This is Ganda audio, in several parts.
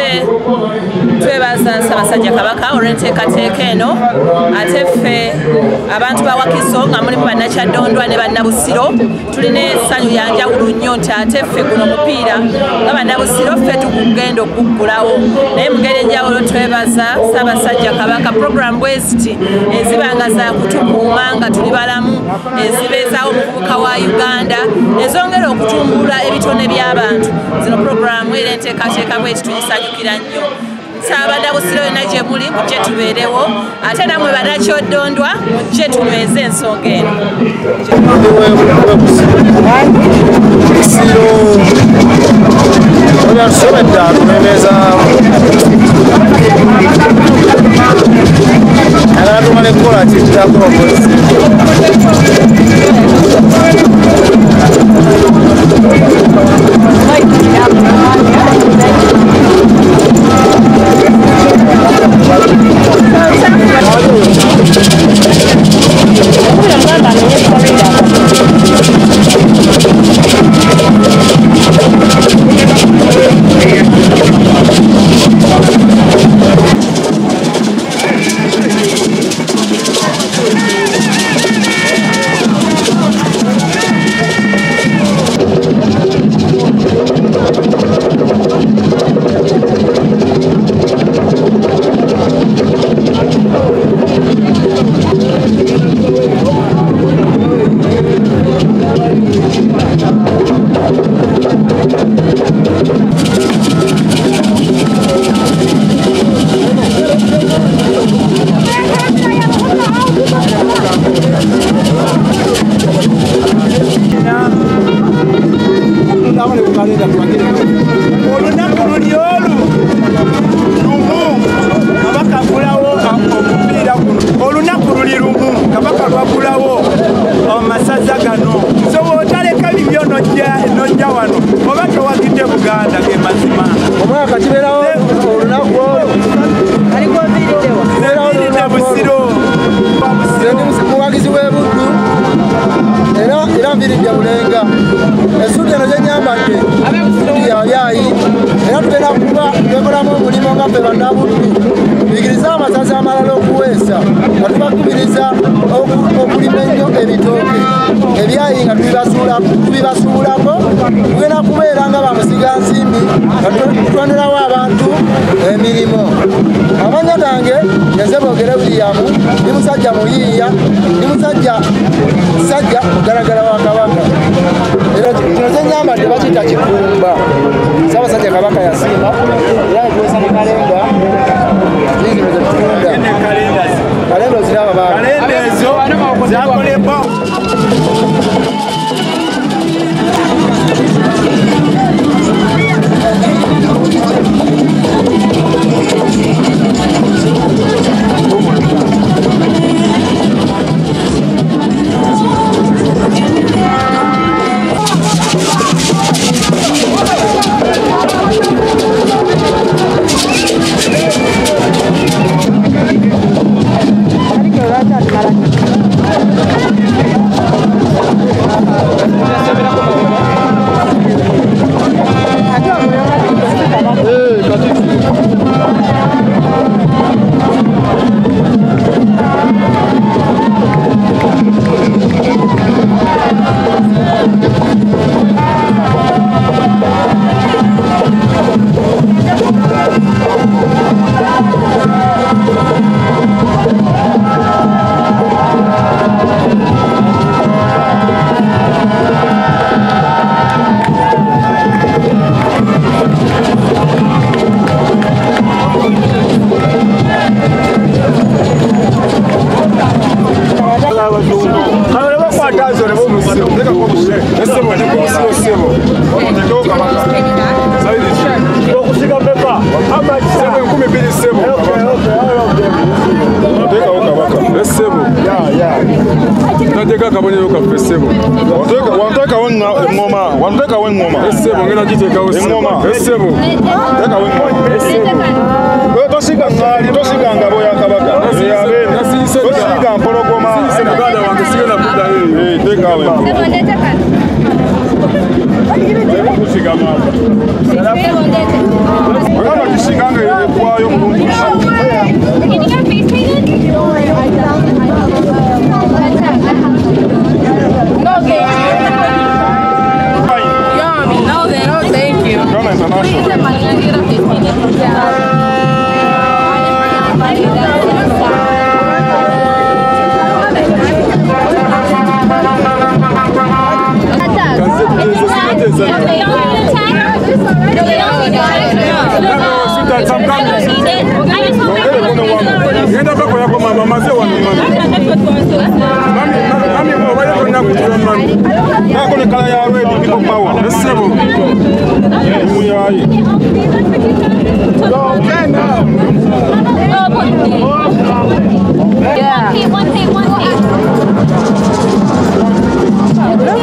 ate twebaza Ssaabasajja Kabaka olw'enteekateeka eno ate ffe abantu ba Wakiso nga mulimu bannakyadondwa ne bannabusiro tulina essanyu lya njawulo nnyo nti ate ffe guno omupiira nga bannabusiro ffe tugugenda okuggulawo naye mu ngeri enjawulo twebaza Ssaabasajja Kabaka program bweziti ezibanga za kutukuuma nga tuli balamu ezibeezaawo omuvubuka wa Uganda ezongera okutumbula ebitone by'abantu zino programu era enteekateeka bweti tugisanyukira nnyo nsaba bannabusiro yonna gye muli mujje tubeerewo ate nammwe bannakyodondwa mujje tunyweze ensonga eno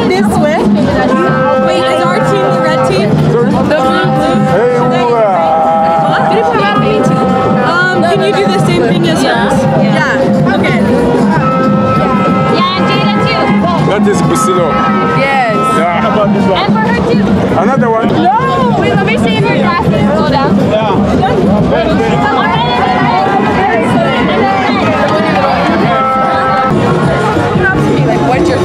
This way. Wait, is our team the red team? Can you do the same thing as us? Yeah. Okay. Yeah, Jada too. That is Priscilla. Yes. Yeah. How about this one? And for her too. Another one? No. Wait, let me see if your glasses go down. Yeah. Like, what's your...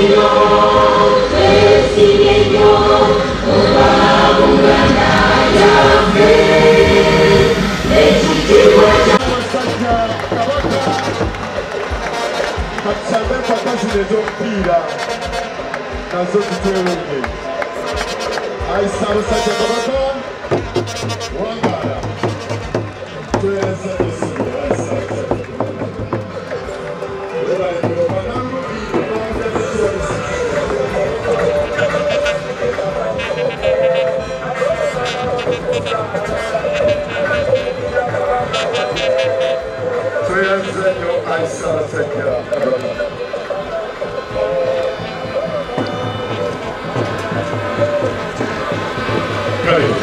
Señor. Empaka z'omupiira nazo zitwewedde. Ayi Ssaabasajja Kabaka wangaala tweyaza esonga ayi Ssaabasajja. Webalekero bannangubi baagazesiwalisa. Tweyaza nnyo ayi Ssaabasajja Kabaka. Ready.